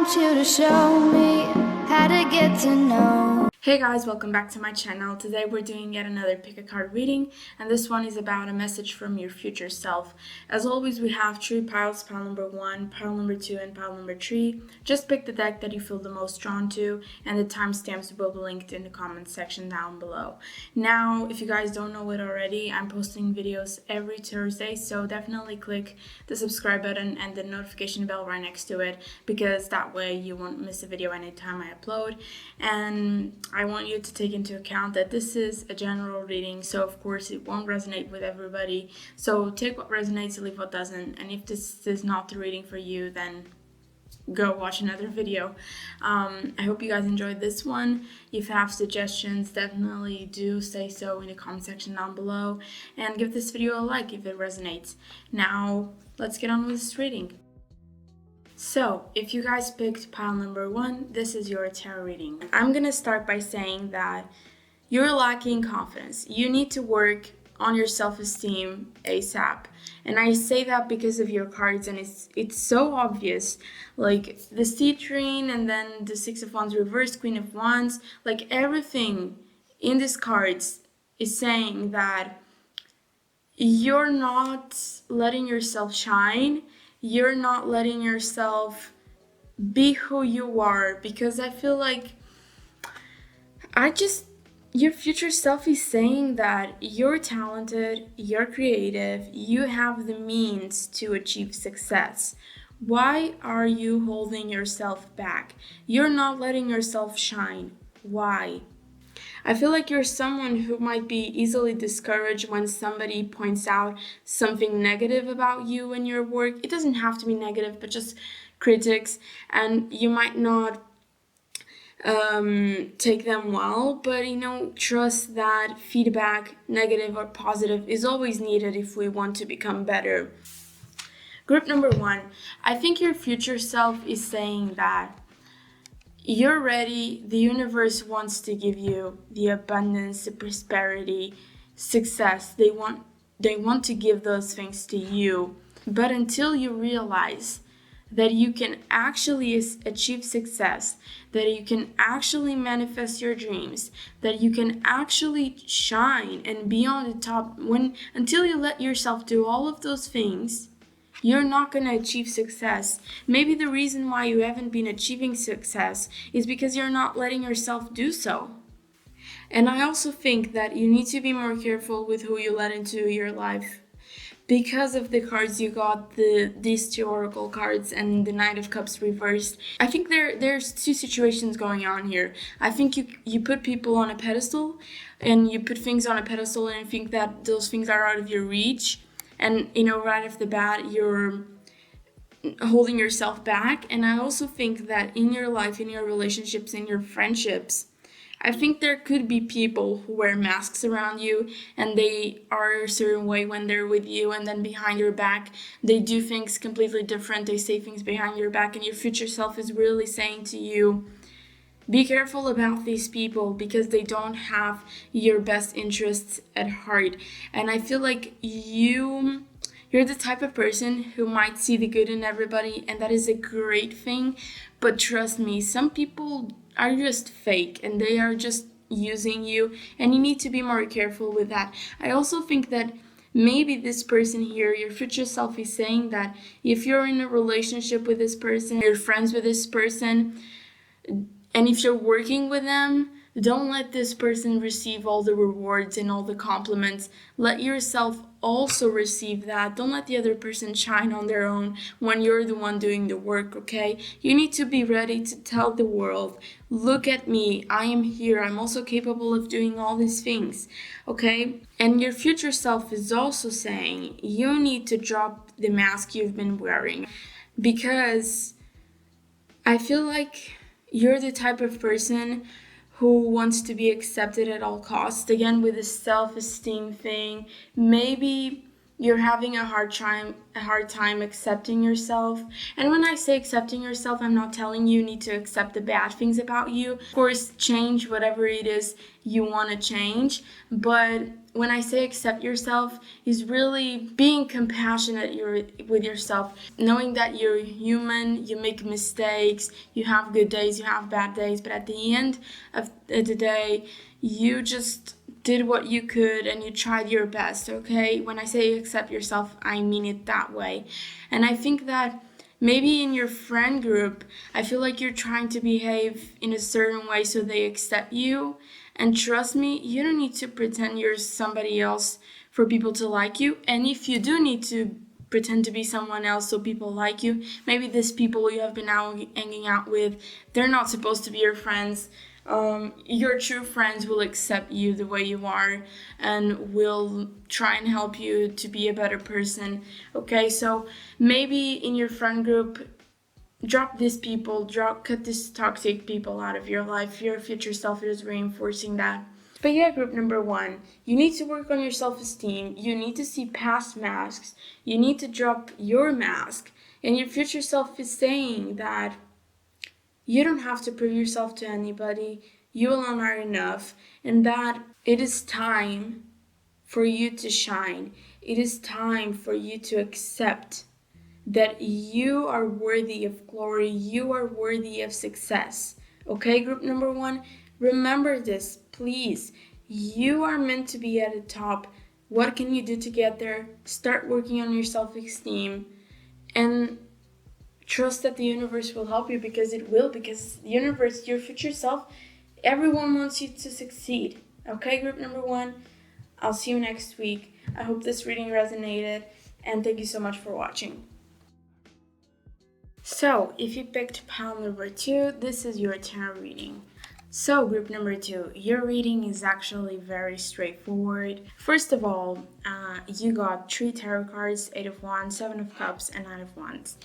want you to show me how to get to know. Hey guys, welcome back to my channel. Today we're doing yet another pick a card reading, and this one is about a message from your future self. As always, we have 3 piles, pile number 1, pile number 2, and pile number 3. Just pick the deck that you feel the most drawn to, and the timestamps will be linked in the comment section down below. Now, if you guys don't know it already, I'm posting videos every Thursday, so definitely click the subscribe button and the notification bell right next to it, because that way you won't miss a video anytime I upload. And I want you to take into account that this is a general reading, so of course it won't resonate with everybody. So take what resonates, leave what doesn't, and if this is not the reading for you, then go watch another video. I hope you guys enjoyed this one. If you have suggestions, definitely do say so in the comment section down below, and give this video a like if it resonates. Now, let's get on with this reading. So, if you guys picked pile number 1, this is your tarot reading. I'm gonna start by saying that you're lacking confidence. You need to work on your self-esteem ASAP. And I say that because of your cards, and it's so obvious. Like the citrine, and then the 6 of Wands reversed, Queen of Wands. Like everything in these cards is saying that you're not letting yourself shine. You're not letting yourself be who you are, because I feel like your future self is saying that you're talented, you're creative, you have the means to achieve success. Why are you holding yourself back? You're not letting yourself shine. Why? I feel like you're someone who might be easily discouraged when somebody points out something negative about you and your work. It doesn't have to be negative, but just critics, and you might not take them well, but trust that feedback, negative or positive, is always needed if we want to become better. Group number 1, I think your future self is saying that you're ready. The universe wants to give you the abundance, the prosperity, success. They want to give those things to you. But until you realize that you can actually achieve success, that you can actually manifest your dreams, that you can actually shine and be on the top, until you let yourself do all of those things, you're not going to achieve success. Maybe the reason why you haven't been achieving success is because you're not letting yourself do so. And I also think that you need to be more careful with who you let into your life. Because of the cards you got, these 2 oracle cards and the Knight of Cups reversed, I think there's 2 situations going on here. I think you put people on a pedestal, and you put things on a pedestal, and you think that those things are out of your reach. And, right off the bat, you're holding yourself back. And I also think that in your life, in your relationships, in your friendships, I think there could be people who wear masks around you, and they are a certain way when they're with you, and then behind your back, they do things completely different. They say things behind your back, and your future self is really saying to you, be careful about these people, because they don't have your best interests at heart. And I feel like you're the type of person who might see the good in everybody, and that is a great thing. But trust me, some people are just fake, and they are just using you, and you need to be more careful with that. I also think that maybe this person here, your future self, is saying that if you're in a relationship with this person, you're friends with this person, and if you're working with them, don't let this person receive all the rewards and all the compliments. Let yourself also receive that. Don't let the other person shine on their own when you're the one doing the work, okay? You need to be ready to tell the world, look at me, I am here, I'm also capable of doing all these things, okay? And your future self is also saying you need to drop the mask you've been wearing, because I feel like you're the type of person who wants to be accepted at all costs. Again, with the self-esteem thing, maybe you're having a hard time accepting yourself. And when I say accepting yourself, I'm not telling you need to accept the bad things about you. Of course, change whatever it is you want to change. But when I say accept yourself, is really being compassionate with yourself, knowing that you're human, you make mistakes, you have good days, you have bad days, but at the end of the day, you just did what you could and you tried your best, okay? When I say accept yourself, I mean it that way. And I think that maybe in your friend group, I feel like you're trying to behave in a certain way so they accept you. And trust me, you don't need to pretend you're somebody else for people to like you. And if you do need to pretend to be someone else so people like you, maybe these people you have been out hanging out with, they're not supposed to be your friends. Your true friends will accept you the way you are and will try and help you to be a better person. Okay, so maybe in your friend group, drop these people, cut these toxic people out of your life. Your future self is reinforcing that. But yeah, group number 1, you need to work on your self-esteem. You need to see past masks. You need to drop your mask. And your future self is saying that you don't have to prove yourself to anybody. You alone are enough. And that it is time for you to shine. It is time for you to accept that you are worthy of glory. You are worthy of success. Okay, group number 1, remember this, please. You are meant to be at the top. What can you do to get there? Start working on your self-esteem and trust that the universe will help you, because it will, because the universe, your future self, everyone wants you to succeed. Okay, group number 1, I'll see you next week. I hope this reading resonated, and thank you so much for watching. So, if you picked pile number 2, this is your tarot reading. So, group number 2, your reading is actually very straightforward. First of all, you got 3 tarot cards, 8 of Wands, 7 of Cups, and 9 of Wands.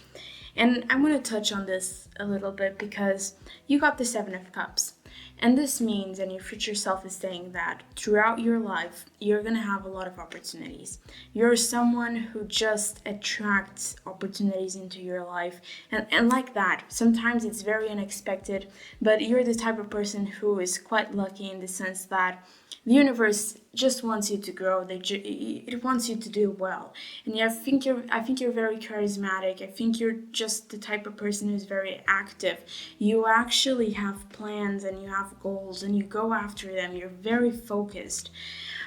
And I'm going to touch on this a little bit because you got the 7 of Cups. And this means, and your future self is saying that throughout your life, you're going to have a lot of opportunities. You're someone who just attracts opportunities into your life. And like that, sometimes it's very unexpected, but you're the type of person who is quite lucky in the sense that the universe just wants you to grow. It wants you to do well. And I think you're very charismatic. I think you're just the type of person who's very active. You actually have plans and you have goals and you go after them. You're very focused.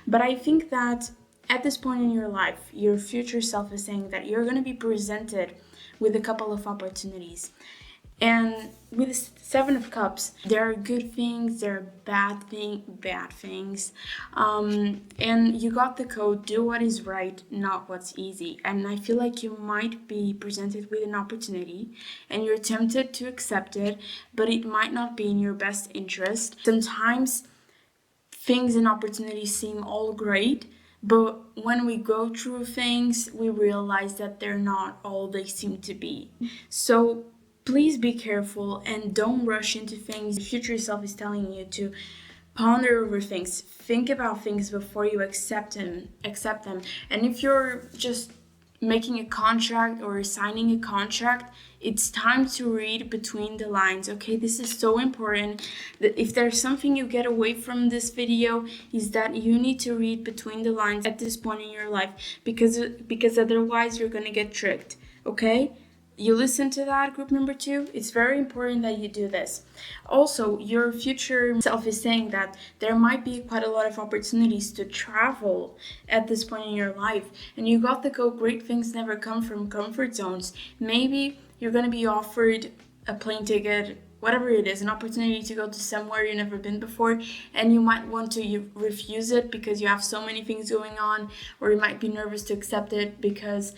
But I think that at this point in your life, your future self is saying that you're going to be presented with a couple of opportunities. And with the 7 of Cups, there are good things, there are bad things. And you got the code, do what is right, not what's easy. And I feel like you might be presented with an opportunity and you're tempted to accept it, but it might not be in your best interest. Sometimes things and opportunities seem all great, but when we go through things, we realize that they're not all they seem to be. So please be careful and don't rush into things. Your future self is telling you to ponder over things. Think about things before you accept them. And if you're just making a contract or signing a contract, it's time to read between the lines. Okay, this is so important. That if there's something you get away from this video, is that you need to read between the lines at this point in your life, because otherwise you're gonna get tricked. Okay, you listen to that, group number 2. It's very important that you do this. Also, your future self is saying that there might be quite a lot of opportunities to travel at this point in your life. And you got the code, great things never come from comfort zones. Maybe you're going to be offered a plane ticket, whatever it is, an opportunity to go to somewhere you've never been before, and you might want to refuse it because you have so many things going on, or you might be nervous to accept it because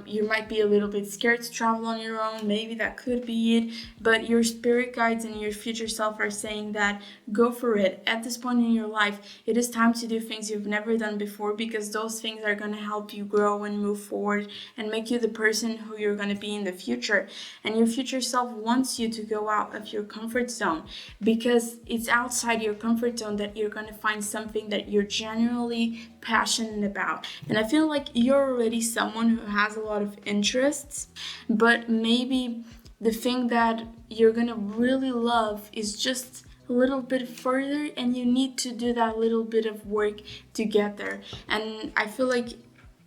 you might be a little bit scared to travel on your own. Maybe that could be it, but your spirit guides and your future self are saying that go for it. At this point in your life, it is time to do things you've never done before, because those things are going to help you grow and move forward and make you the person who you're going to be in the future. And your future self wants you to go out of your comfort zone, because it's outside your comfort zone that you're going to find something that you're genuinely passionate about. And I feel like you're already someone who has a lot of interests, but maybe the thing that you're gonna really love is just a little bit further, and you need to do that little bit of work to get there. And I feel like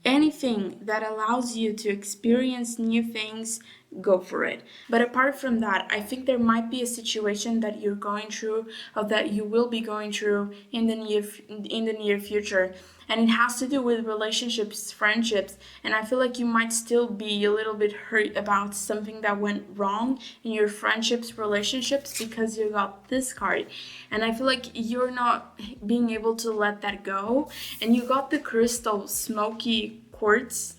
anything that allows you to experience new things, go for it. But apart from that, I think there might be a situation that you're going through, or that you will be going through in the near future, and it has to do with relationships, friendships. And I feel like you might still be a little bit hurt about something that went wrong in your friendships, relationships, because you got this card. And I feel like you're not being able to let that go. And you got the crystal smoky quartz.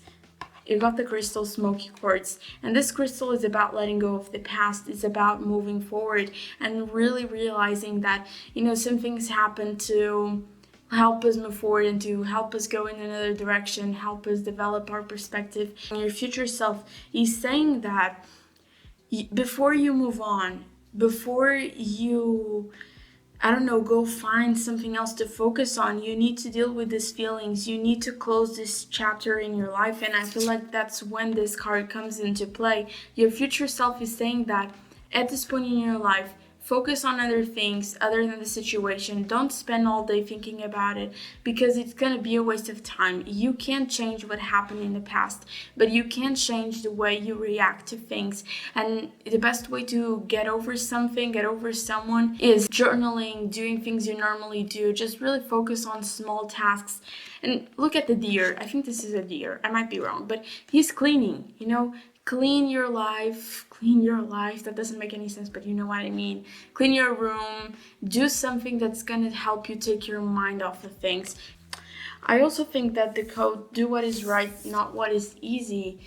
You got the crystal smoky quartz, and this crystal is about letting go of the past. It's about moving forward and really realizing that, some things happen to help us move forward and to help us go in another direction, help us develop our perspective. And your future self is saying that before you move on, before you go find something else to focus on, you need to deal with these feelings. You need to close this chapter in your life. And I feel like that's when this card comes into play. Your future self is saying that at this point in your life, focus on other things other than the situation. Don't spend all day thinking about it, because it's going to be a waste of time. You can't change what happened in the past, but you can change the way you react to things. And the best way to get over something, get over someone, is journaling, doing things you normally do. Just really focus on small tasks. And look at the deer. I think this is a deer. I might be wrong, but he's cleaning, Clean your life. That doesn't make any sense, but you know what I mean. Clean your room. Do something that's gonna help you take your mind off of things. I also think that the code, do what is right, not what is easy,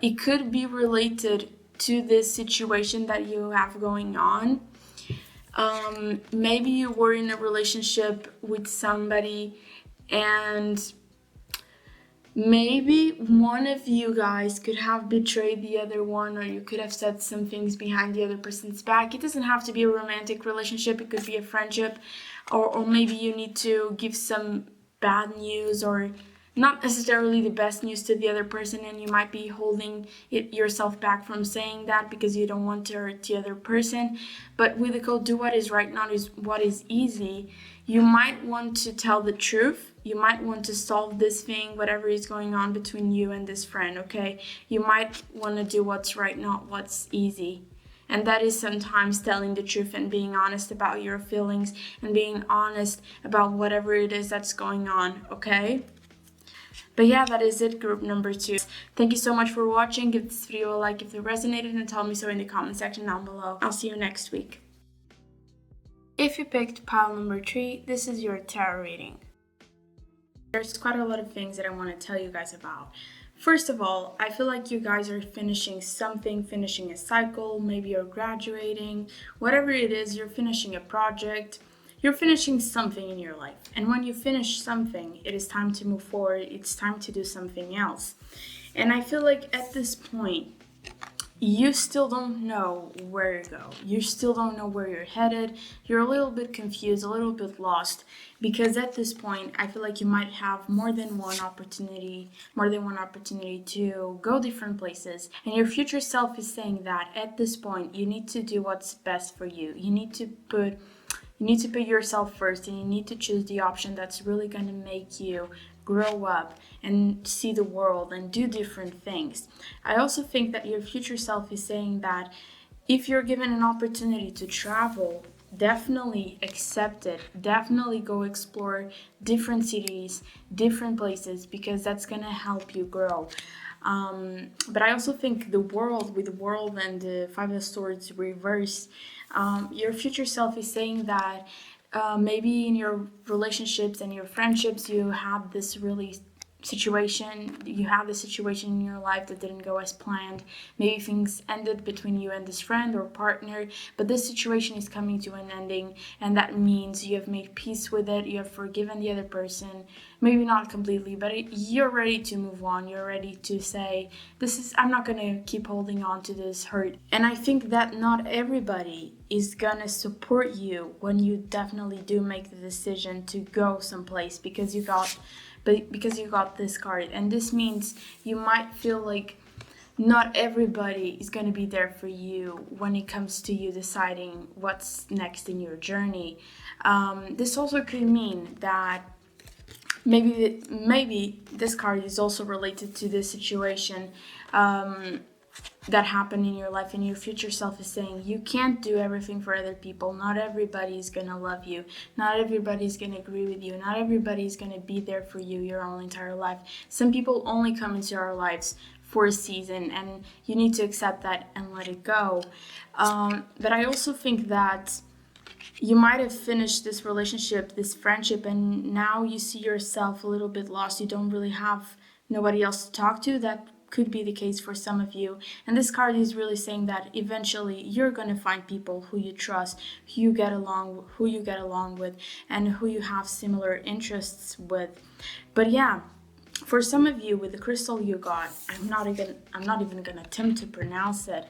it could be related to this situation that you have going on. Maybe you were in a relationship with somebody, and maybe one of you guys could have betrayed the other one, or you could have said some things behind the other person's back. It doesn't have to be a romantic relationship. It could be a friendship, or maybe you need to give some bad news, or not necessarily the best news, to the other person, and you might be holding yourself back from saying that because you don't want to hurt the other person. But with the code, do what is right, not what is easy, you might want to tell the truth. You might want to solve this thing, whatever is going on between you and this friend, okay? You might want to do what's right, not what's easy. And that is sometimes telling the truth and being honest about your feelings and being honest about whatever it is that's going on, okay? But yeah, that is it, group number 2. Thank you so much for watching. Give this video a like if it resonated, and tell me so in the comment section down below. I'll see you next week. If you picked pile number 3, this is your tarot reading. There's quite a lot of things that I want to tell you guys about. First of all, I feel like you guys are finishing something, finishing a cycle, maybe you're graduating, whatever it is, you're finishing a project, you're finishing something in your life. And when you finish something, it is time to move forward, it's time to do something else. And I feel like at this point, you still don't know where to go. You still don't know where you're headed. You're a little bit confused, a little bit lost, because at this point, I feel like you might have more than one opportunity to go different places. And your future self is saying that at this point, you need to do what's best for you. You need to put yourself first, and you need to choose the option that's really going to make you grow up and see the world and do different things. I also think that your future self is saying that if you're given an opportunity to travel, definitely accept it. Definitely go explore different cities, different places, because that's gonna help you grow. But I also think the world, with the world and the 5 of Swords reverse, your future self is saying that maybe in your relationships and your friendships, you have this situation in your life that didn't go as planned. Maybe things ended between you and this friend or partner, but this situation is coming to an ending, and that means you have made peace with it, you have forgiven the other person, maybe not completely, but you're ready to move on. You're ready to say, I'm not gonna keep holding on to this hurt. And I think that not everybody is gonna support you when you definitely do make the decision to go someplace, because you got this card. And this means you might feel like not everybody is going to be there for you when it comes to you deciding what's next in your journey. This also could mean that maybe this card is also related to this situation that happened in your life, and your future self is saying you can't do everything for other people. Not everybody is gonna love you. Not everybody is gonna agree with you. Not everybody is gonna be there for you your whole entire life. Some people only come into our lives for a season, and you need to accept that and let it go. But I also think that you might have finished this relationship, this friendship, and now you see yourself a little bit lost. You don't really have nobody else to talk to. That could be the case for some of you. And this card is really saying that eventually you're going to find people who you trust, who you get along with, and who you have similar interests with. But yeah, for some of you with the crystal you got, I'm not even gonna attempt to pronounce it.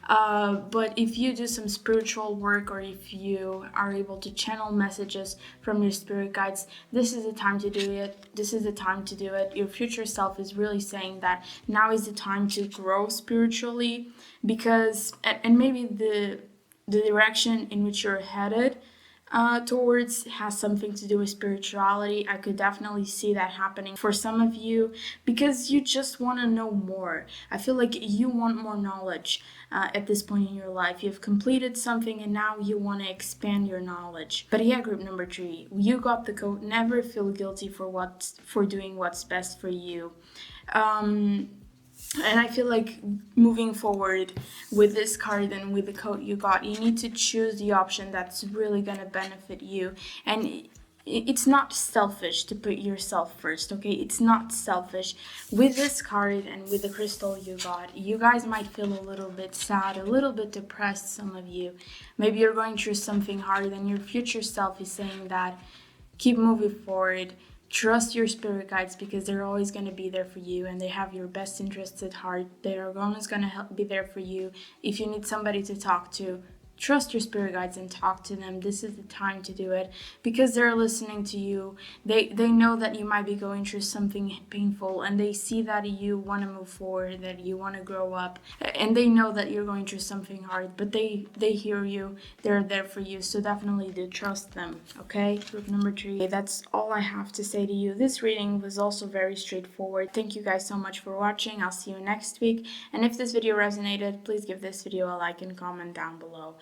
But if you do some spiritual work, or if you are able to channel messages from your spirit guides, this is the time to do it. This is the time to do it. Your future self is really saying that now is the time to grow spiritually, because and maybe the direction in which you're headed towards has something to do with spirituality. I could definitely see that happening for some of you, because you just want to know more. I feel like you want more knowledge at this point in your life. You've completed something and now you want to expand your knowledge. But yeah, group number 3, you got the code. Never feel guilty for doing what's best for you. And I feel like moving forward with this card and with the code you got, you need to choose the option that's really going to benefit you. And it's not selfish to put yourself first, okay? It's not selfish. With this card and with the crystal you got, you guys might feel a little bit sad, a little bit depressed, some of you. Maybe you're going through something hard, and your future self is saying that keep moving forward. Trust your spirit guides, because they're always going to be there for you, and they have your best interests at heart. They are always going to be there for you. If you need somebody to talk to, trust your spirit guides and talk to them. This is the time to do it, because they're listening to you. They know that you might be going through something painful, and they see that you want to move forward, that you want to grow up, and they know that you're going through something hard, but they hear you. They're there for you, so definitely do trust them. Okay, group number 3, that's all I have to say to you. This reading was also very straightforward. Thank you guys so much for watching. I'll see you next week, and if this video resonated, please give this video a like and comment down below.